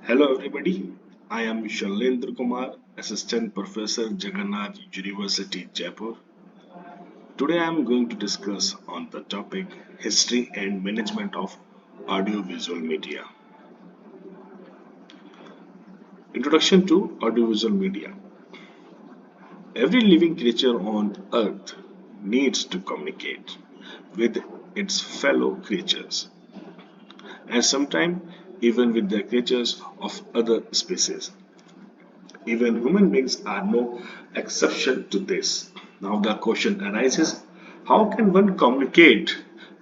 Hello everybody, I am Shailender Kumar, Assistant Professor Jagannath University, Jaipur. Today I am going to discuss on the topic History and Management of Audiovisual Media. Introduction to Audiovisual Media. Every living creature on earth needs to communicate with its fellow creatures and sometimes even with the creatures of other species. Even human beings are no exception to this. Now the question arises, how can one communicate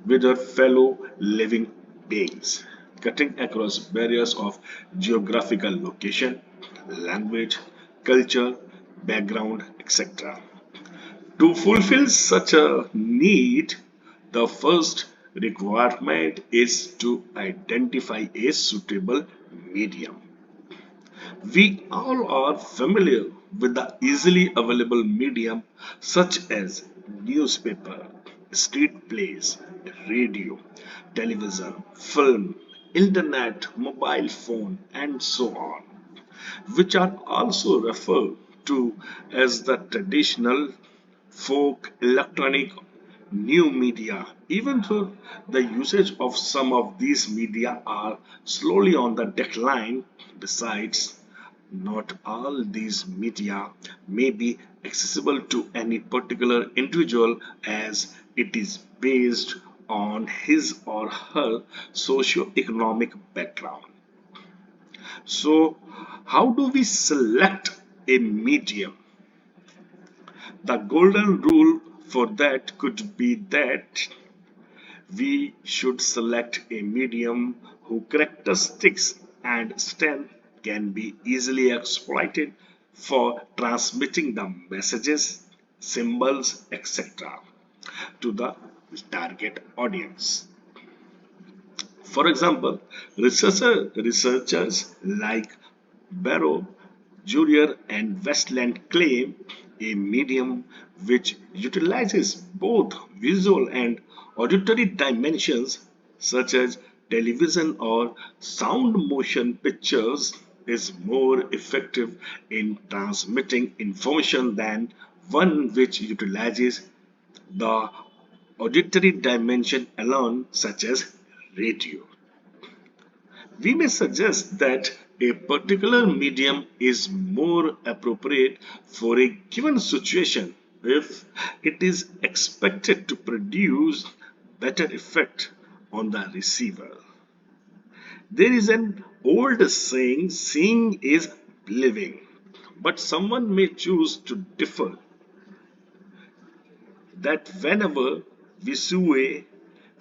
with their fellow living beings, cutting across barriers of geographical location, language, culture, background, etc. To fulfill such a need, the first requirement is to identify a suitable medium. We all are familiar with the easily available medium such as newspaper, street plays, radio, television, film, internet, mobile phone, and so on, which are also referred to as the traditional folk, electronic, new media. Even though the usage of some of these media are slowly on the decline, besides, not all these media may be accessible to any particular individual as it is based on his or her socio-economic background. So, how do we select a medium? The golden rule for that could be that we should select a medium whose characteristics and strength can be easily exploited for transmitting the messages, symbols, etc. to the target audience. For example, researchers like Barrow, Jurier, and Westland claim a medium which utilizes both visual and auditory dimensions, such as television or sound motion pictures, is more effective in transmitting information than one which utilizes the auditory dimension alone, such as radio. We may suggest that a particular medium is more appropriate for a given situation if it is expected to produce better effect on the receiver. There is an old saying, seeing is believing, but someone may choose to differ that whenever we see a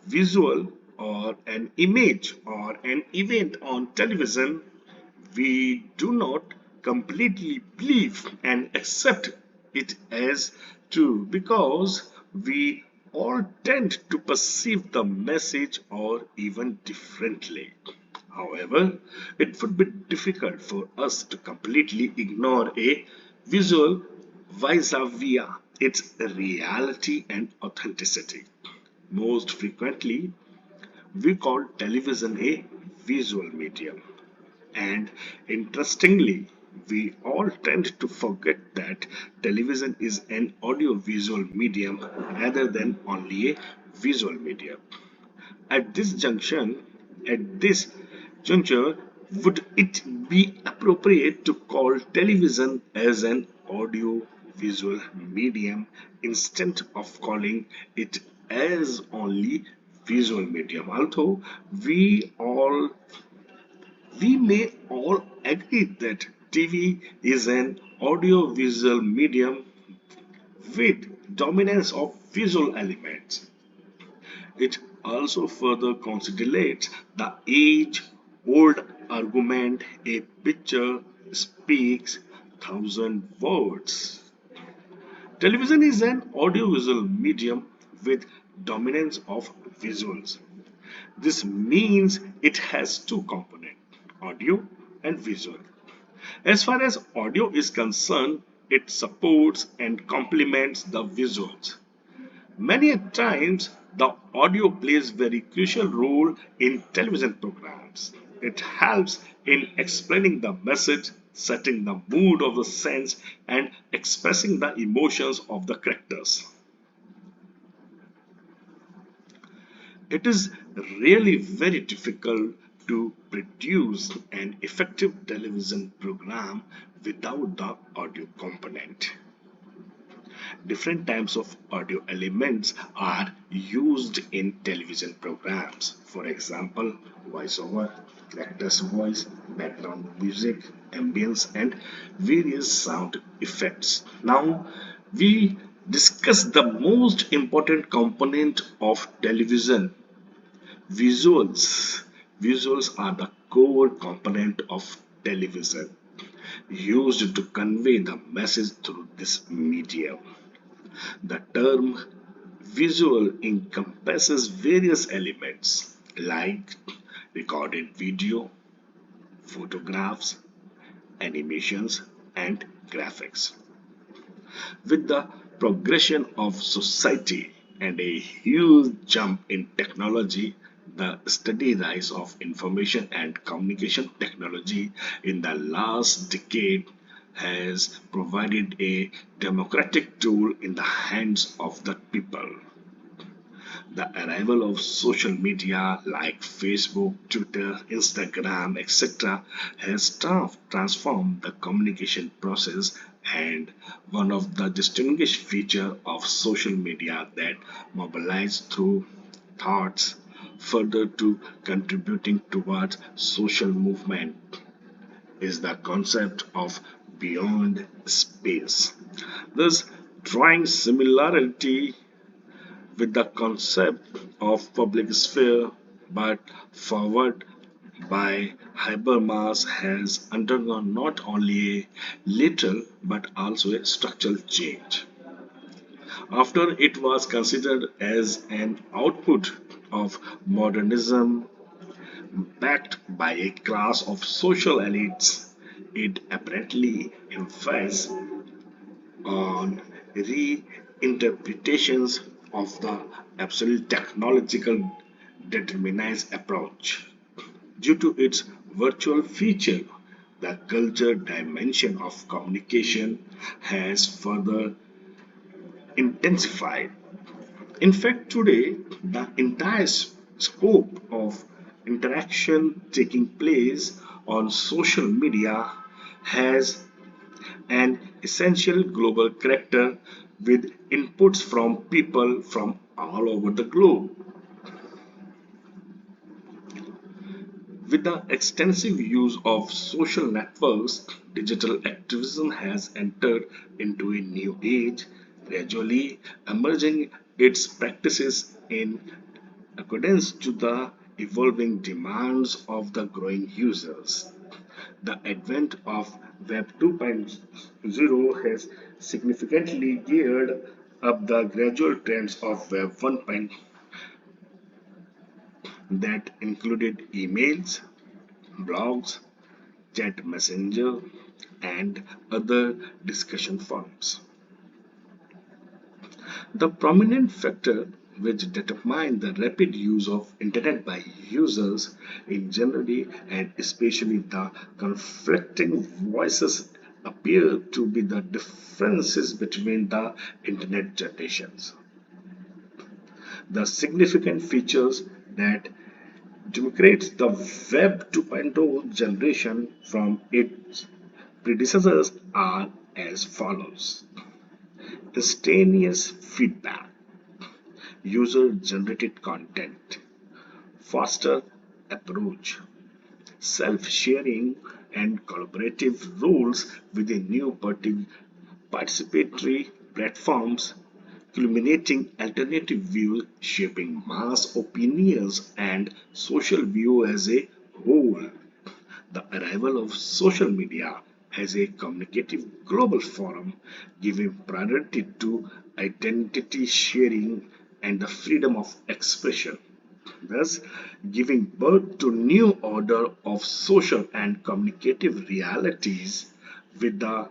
visual or an image or an event on television, we do not completely believe and accept it as true because we all tend to perceive the message or even differently. However, it would be difficult for us to completely ignore a visual vis-a-vis its reality and authenticity. Most frequently, we call television a visual medium. And interestingly, we all tend to forget that television is an audio-visual medium rather than only a visual medium. At this junction, at this juncture, would it be appropriate to call television as an audio-visual medium instead of calling it as only visual medium? Although we all we may all agree that TV is an audio-visual medium with dominance of visual elements. It also further consolidates the age-old argument a picture speaks thousand words. Television is an audiovisual medium with dominance of visuals. This means it has two components, audio and visual. As far as audio is concerned, it supports and complements the visuals. Many times, the audio plays very crucial role in television programs, It helps in explaining the message, setting the mood of the sense, and expressing the emotions of the characters. It is really very difficult to produce an effective television program without the audio component. Different types of audio elements are used in television programs. For example, voiceover, character's voice, background music, ambience, and various sound effects. Now, we discuss the most important component of television: visuals. Visuals are the core component of television, used to convey the message through this medium. The term visual encompasses various elements like recorded video, photographs, animations, and graphics. With the progression of society and a huge jump in technology, the steady rise of information and communication technology in the last decade has provided a democratic tool in the hands of the people. The arrival of social media like Facebook, Twitter, Instagram, etc., has transformed the communication process, and one of the distinguished features of social media that mobilize through thoughts further to contributing towards social movement is the concept of beyond space. Thus, drawing similarity with the concept of public sphere, but forward by Habermas has undergone not only a literal but also a structural change. After it was considered as an output of modernism backed by a class of social elites, it apparently emphasized on reinterpretations of the absolute technological determinist approach. Due to its virtual feature, the culture dimension of communication has further intensified. In fact, today, the entire scope of interaction taking place on social media has an essential global character with inputs from people from all over the globe. With the extensive use of social networks, digital activism has entered into a new age, gradually emerging its practices in accordance to the evolving demands of the growing users. The advent of Web 2.0 has significantly geared up the gradual trends of Web 1.0 that included emails, blogs, chat messenger, and other discussion forums. The prominent factor which determined the rapid use of internet by users in generally and especially the conflicting voices appear to be the differences between the internet generations. The significant features that demarcate the Web 2.0 generation from its predecessors are as follows: instantaneous feedback, user generated content, faster approach, self sharing, and collaborative roles within new participatory platforms, culminating alternative views shaping mass opinions and social view as a whole. The arrival of social media as a communicative global forum, giving priority to identity sharing and the freedom of expression, thus giving birth to new order of social and communicative realities with the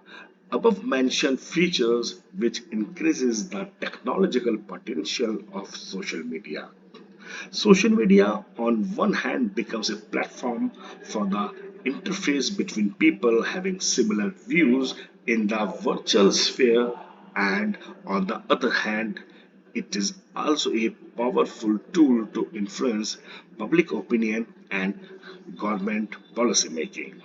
above mentioned features which increases the technological potential of social media. Social media, on one hand, becomes a platform for the interface between people having similar views in the virtual sphere, and on the other hand, it is also a powerful tool to influence public opinion and government policy making.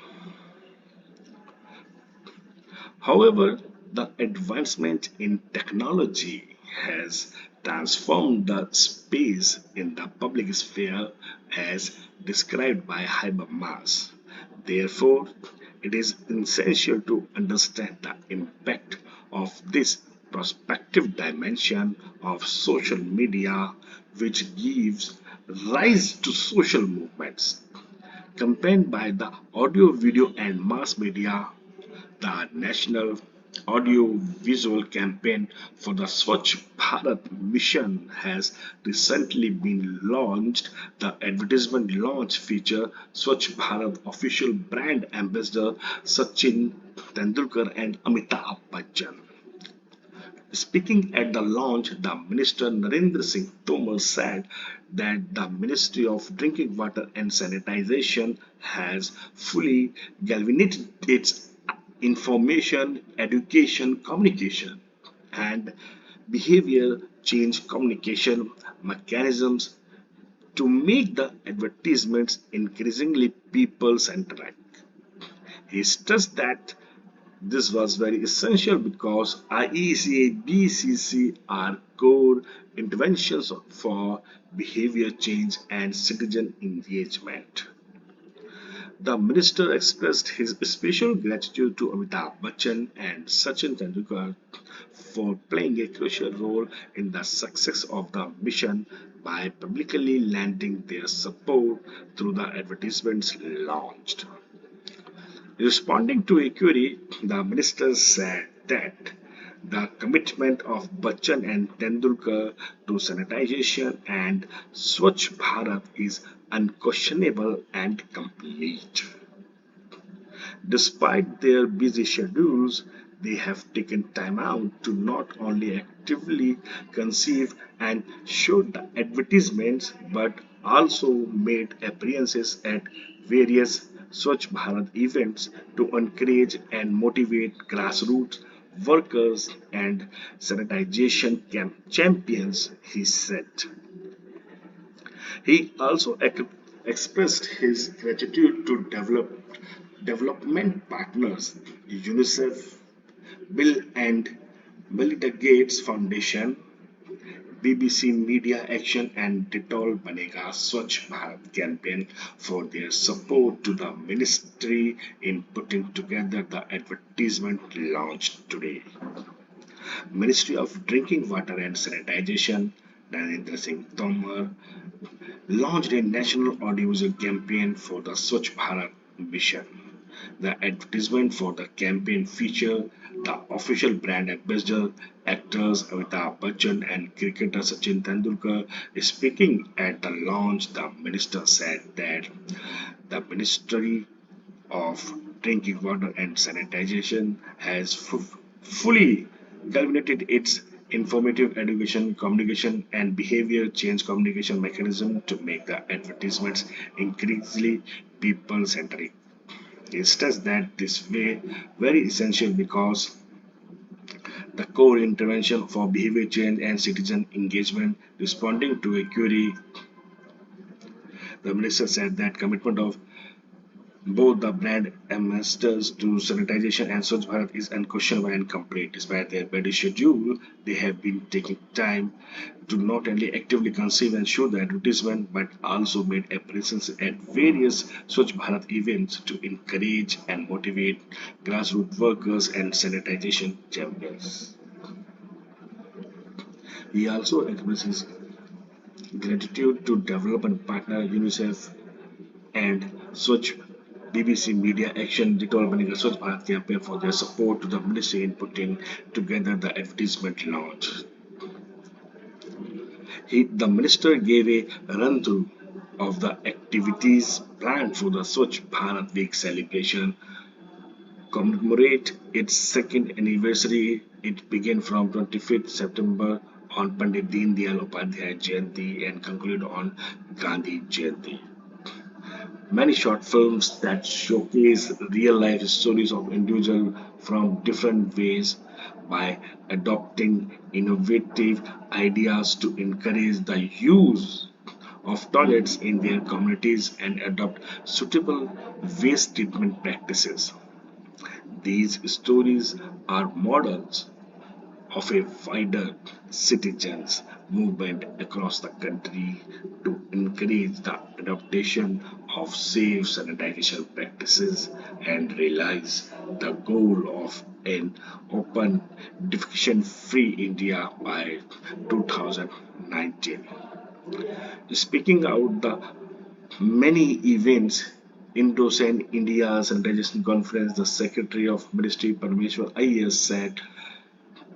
However, the advancement in technology has transformed the space in the public sphere as described by Habermas. Therefore, it is essential to understand the impact of this prospective dimension of social media, which gives rise to social movements campaigned by the audio, video, and mass media. The National Audio-Visual Campaign for the Swachh Bharat Mission has recently been launched. The advertisement launch feature Swachh Bharat official brand ambassador Sachin Tendulkar and Amitabh Bachchan. Speaking at the launch, the Minister Narendra Singh Tomar said that the Ministry of Drinking Water and Sanitation has fully galvanized its information, education, communication, and behavior change communication mechanisms to make the advertisements increasingly people centric. He stressed that this was very essential because IECA BCC are core interventions for behavior change and citizen engagement. The minister expressed his special gratitude to Amitabh Bachchan and Sachin Tendulkar for playing a crucial role in the success of the mission by publicly lending their support through the advertisements launched. Responding to a query, the minister said that the commitment of Bachchan and Tendulkar to sanitization and Swachh Bharat is unquestionable and complete. Despite their busy schedules, they have taken time out to not only actively conceive and shoot the advertisements but also made appearances at various Swachh Bharat events to encourage and motivate grassroots workers and sanitization champions, he said. He also expressed his gratitude to development partners UNICEF, Bill and Melinda Gates Foundation, BBC Media Action and Detol Banega Swachh Bharat campaign for their support to the ministry in putting together the advertisement launched today. Ministry of Drinking Water and Sanitation, Narendra Singh Tomar, launched a national audiovisual campaign for the Swachh Bharat mission. The advertisement for the campaign featured the official brand ambassador, actors Amitabh Bachchan and cricketer Sachin Tendulkar. Speaking at the launch, the minister said that the Ministry of Drinking Water and Sanitation has fully culminated its informative education, communication, and behavior change communication mechanism to make the advertisements increasingly people centric. He stressed that this way very essential because the core intervention for behavior change and citizen engagement. Responding to a query, the minister said that commitment of both the brand ambassadors to sanitization and Swachh Bharat is unquestionable and complete. Despite their busy schedule, they have been taking time to not only actively conceive and shoot the advertisement but also made appearances at various Swachh Bharat events to encourage and motivate grassroots workers and sanitization champions. He also expressed his gratitude to development partner UNICEF and Swachh BBC Media Action Detol Banega Swachh Bharat campaign for their support to the ministry in putting together the advertisement launch. The minister gave a run through of the activities planned for the Swachh Bharat Week celebration commemorate its second anniversary. It began from 25th September on Pandit Deen Dayal Upadhyay Jayanti and conclude on Gandhi Jayanti. Many short films that showcase real life stories of individuals from different ways by adopting innovative ideas to encourage the use of toilets in their communities and adopt suitable waste treatment practices. These stories are models of a wider citizens movement across the country to encourage the adoption of safe sanitation practices and realize the goal of an open defecation free India by 2019. Speaking out the many events Indo-San India Sanitation Conference, the Secretary of Ministry Parmeshwar IAS said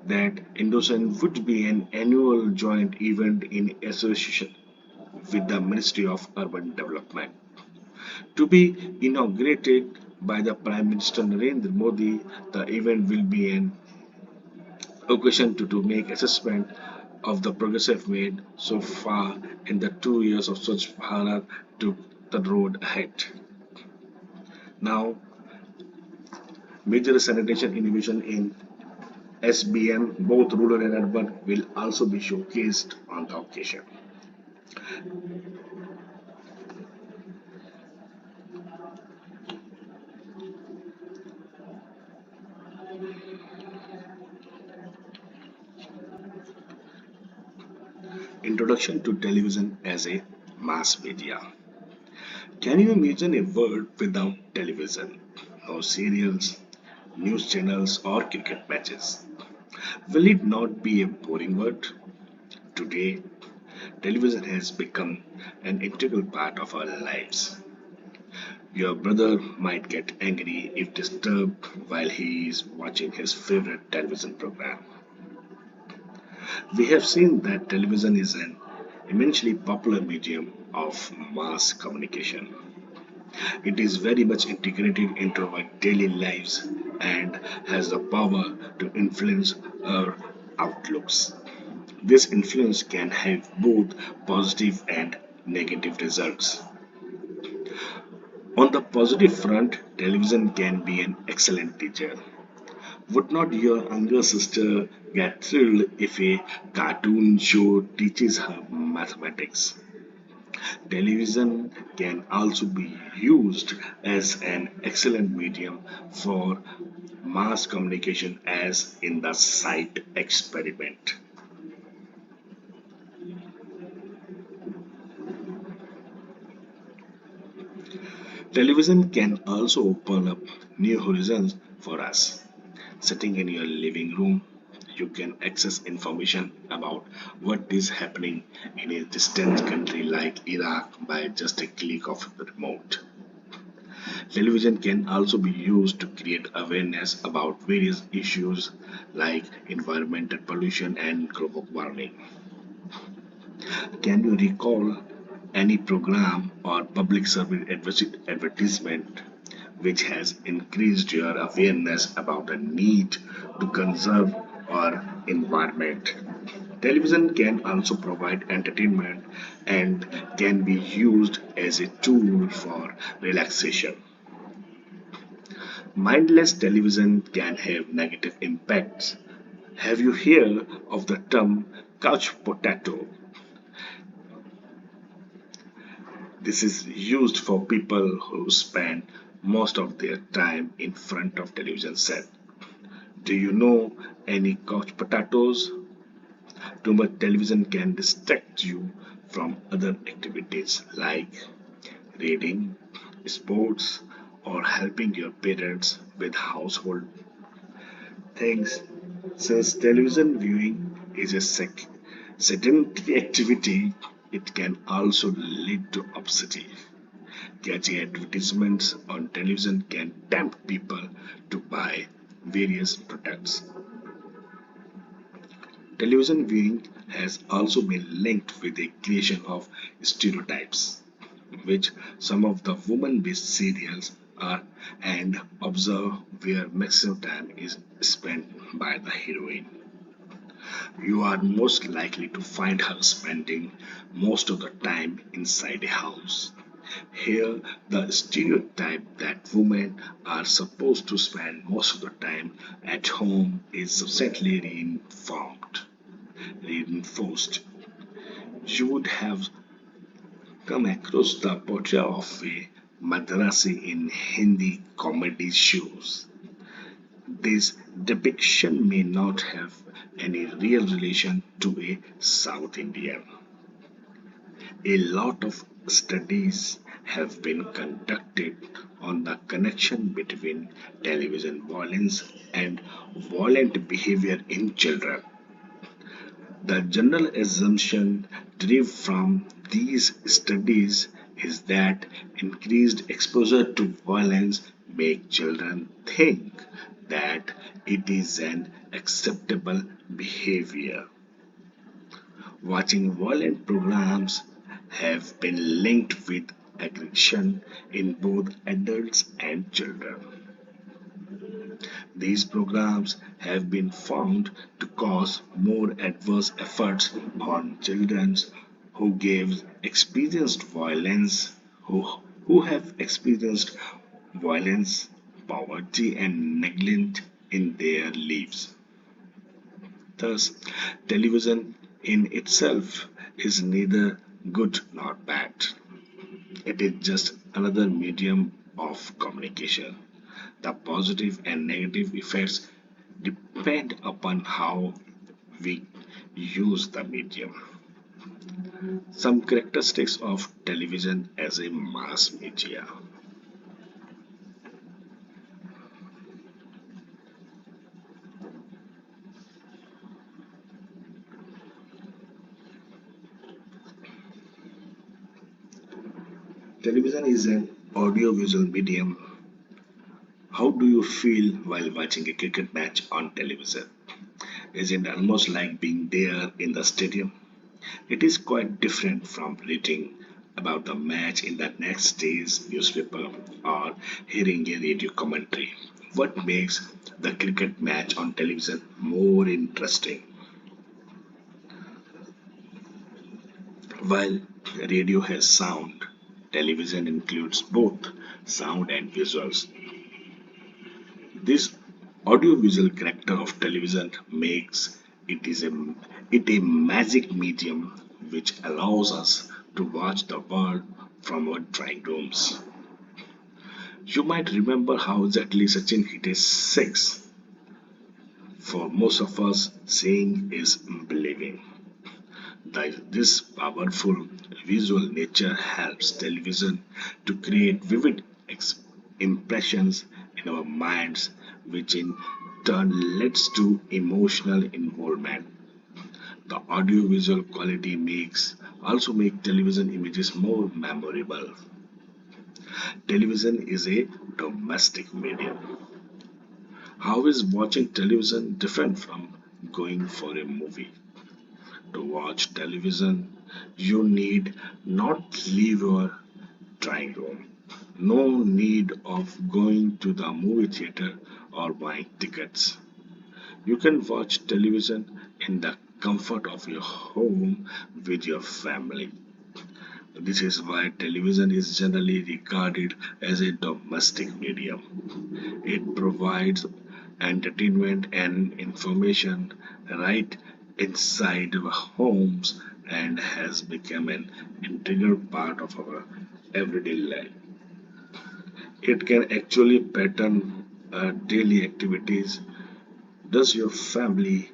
that Indosan would be an annual joint event in association with the Ministry of Urban Development. To be inaugurated by the Prime Minister Narendra Modi, the event will be an occasion to make assessment of the progress made so far in the 2 years of Swachh Bharat to the road ahead. Now, major sanitation innovation in SBM, both rural and urban, will also be showcased on the occasion. Introduction to television as a mass media. Can you imagine a world without television? No serials, news channels, or cricket matches. Will it not be a boring world? Today, television has become an integral part of our lives. Your brother might get angry if disturbed while he is watching his favorite television program. We have seen that television is an immensely popular medium of mass communication. It is very much integrated into our daily lives and has the power to influence our outlooks. This influence can have both positive and negative results. On the positive front, television can be an excellent teacher. Would not your younger sister get thrilled if a cartoon show teaches her mathematics? Television can also be used as an excellent medium for mass communication, as in the site experiment. Television can also open up new horizons for us. Sitting in your living room, you can access information about what is happening in a distant country like Iraq by just a click of the remote. Television can also be used to create awareness about various issues like environmental pollution and global warming. Can you recall any program or public service advertisement which has increased your awareness about the need to conserve our environment? Television can also provide entertainment and can be used as a tool for relaxation. Mindless television can have negative impacts. Have you heard of the term couch potato? This is used for people who spend most of their time in front of television set. Do you know any couch potatoes? Too much television can distract you from other activities like reading, sports, or helping your parents with household things. Since television viewing is a sedentary activity, it can also lead to obesity. Catchy advertisements on television can tempt people to buy various products. Television viewing has also been linked with the creation of stereotypes, which some of the woman-based serials are and observe where maximum time is spent by the heroine. You are most likely to find her spending most of the time inside a house. Here, the stereotype that women are supposed to spend most of the time at home is substantially reinforced. You would have come across the portrayal of a madrasi in Hindi comedy shows. This depiction may not have any real relation to a South Indian. A lot of studies have been conducted on the connection between television violence and violent behavior in children. The general assumption derived from these studies is that increased exposure to violence make children think that it is an acceptable behavior. Watching violent programs have been linked with aggression in both adults and children. These programs have been found to cause more adverse effects on children who gave experienced violence, who have experienced violence, poverty, and neglect in their lives. Thus, television in itself is neither good nor bad. It is just another medium of communication. The positive and negative effects depend upon how we use the medium. Some characteristics of television as a mass media. Television is an audiovisual medium. How do you feel while watching a cricket match on television? Is it almost like being there in the stadium? It is quite different from reading about the match in the next day's newspaper or hearing a radio commentary. What makes the cricket match on television more interesting? While radio has sound, television includes both sound and visuals. This audiovisual character of television makes it is a magic medium which allows us to watch the world from our drawing rooms. You might remember how exactly Sachin hit a six. For most of us, seeing is believing. This powerful visual nature helps television to create vivid impressions in our minds, which in turn leads to emotional involvement. The audiovisual quality makes also make television images more memorable. Television is a domestic medium. How is watching television different from going for a movie? To watch television, you need not leave your drawing room. No need of going to the movie theater or buying tickets. You can watch television in the comfort of your home with your family. This is why television is generally regarded as a domestic medium. It provides entertainment and information right inside our homes and has become an integral part of our everyday life. It can actually pattern daily activities. Does your family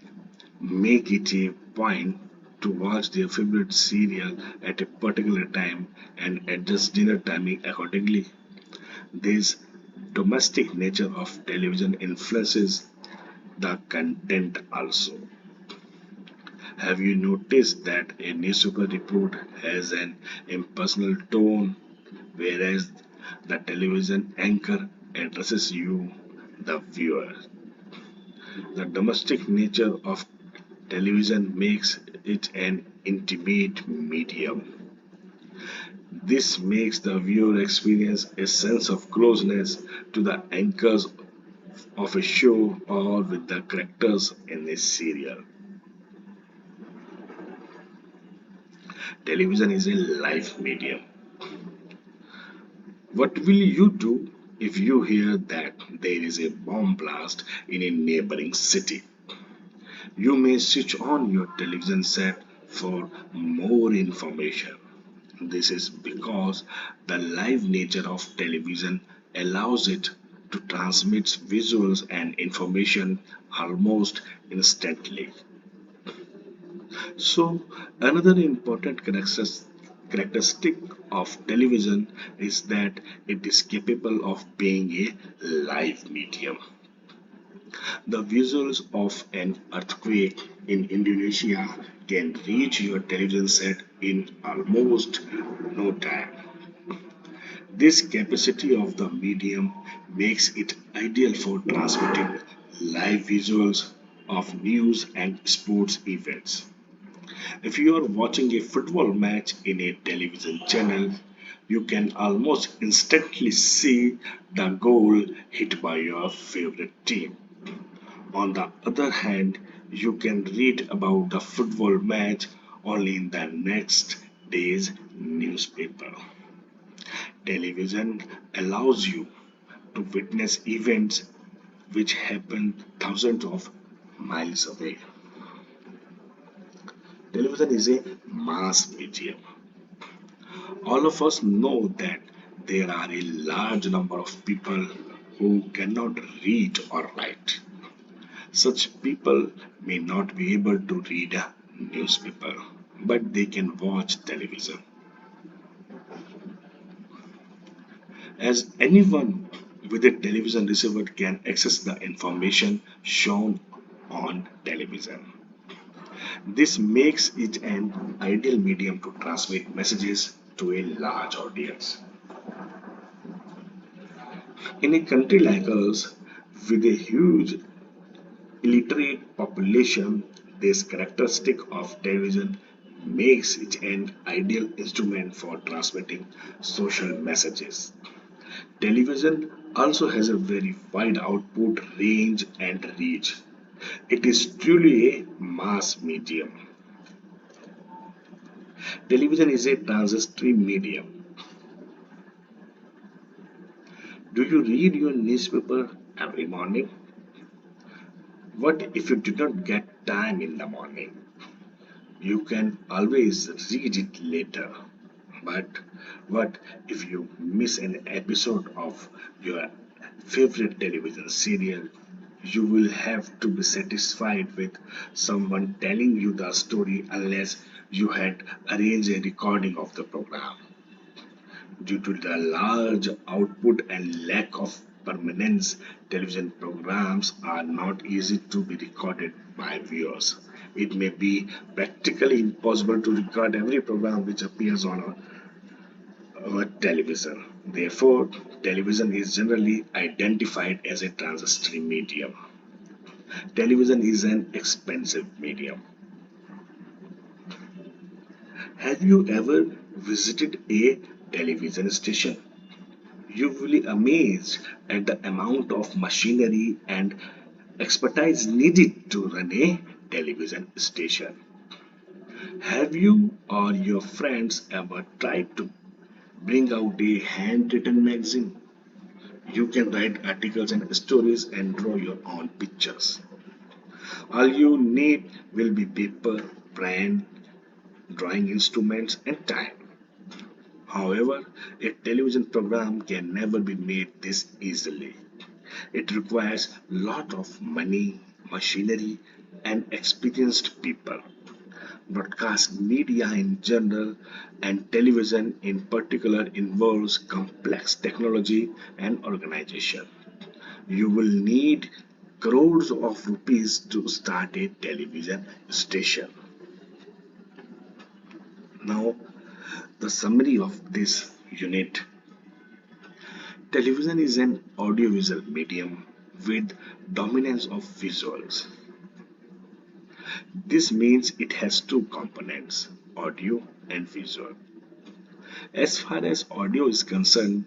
make it a point to watch their favorite serial at a particular time and adjust dinner timing accordingly? This domestic nature of television influences the content also. Have you noticed that a newspaper report has an impersonal tone, whereas the television anchor addresses you, the viewer? The domestic nature of television makes it an intimate medium. This makes the viewer experience a sense of closeness to the anchors of a show or with the characters in a serial. television is a live medium. What will you do if you hear that there is a bomb blast in a neighboring city? You may switch on your television set for more information. This is because the live nature of television allows it to transmit visuals and information almost instantly. So, another important characteristic of television is that it is capable of being a live medium. The visuals of an earthquake in Indonesia can reach your television set in almost no time. This capacity of the medium makes it ideal for transmitting live visuals of news and sports events. If you are watching a football match in a television channel, you can almost instantly see the goal hit by your favorite team. On the other hand, you can read about the football match only in the next day's newspaper. Television allows you to witness events which happen thousands of miles away. Television is a mass medium. All of us know that there are a large number of people who cannot read or write. Such people may not be able to read a newspaper, but they can watch television. As anyone with a television receiver can access the information shown on television. This makes it an ideal medium to transmit messages to a large audience. In a country like us, with a huge illiterate population, this characteristic of television makes it an ideal instrument for transmitting social messages. Television also has a very wide output range and reach. It is truly a mass medium. Television is a transitory medium. Do you read your newspaper every morning? What if you did not get time in the morning? You can always read it later. But what if you miss an episode of your favorite television serial? You will have to be satisfied with someone telling you the story unless you had arranged a recording of the program. Due to the large output and lack of permanence, television programs are not easy to be recorded by viewers. It may be practically impossible to record every program which appears on our television. Therefore, television is generally identified as a transitory medium. Television is an expensive medium. Have you ever visited a television station? You will be amazed at the amount of machinery and expertise needed to run a television station. Have you or your friends ever tried to bring out a handwritten magazine? You can write articles and stories and draw your own pictures. All you need will be paper, pen, drawing instruments, and time. However, a television program can never be made this easily. It requires lot of money, machinery, and experienced people. Broadcast media in general and television in particular involves complex technology and organization. You will need crores of rupees to start a television station. Now, the summary of this unit. Television is an audiovisual medium with dominance of visuals. This means it has two components, audio and visual. As far as audio is concerned,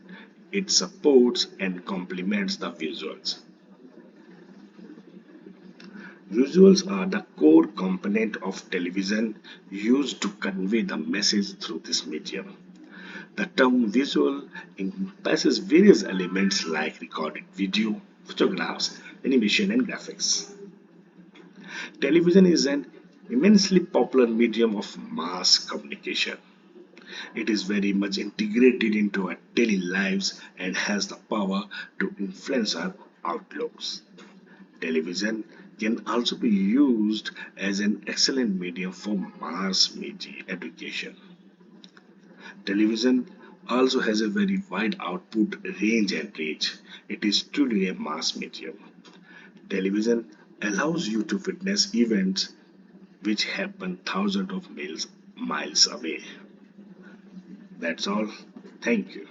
it supports and complements the visuals. Visuals are the core component of television used to convey the message through this medium. The term visual encompasses various elements like recorded video, photographs, animation, and graphics. Television is an immensely popular medium of mass communication. It is very much integrated into our daily lives and has the power to influence our outlooks. Television can also be used as an excellent medium for mass media education. Television also has a very wide output range and reach. It is truly a mass medium. Television allows you to witness events which happen thousands of miles away. That's all. Thank you.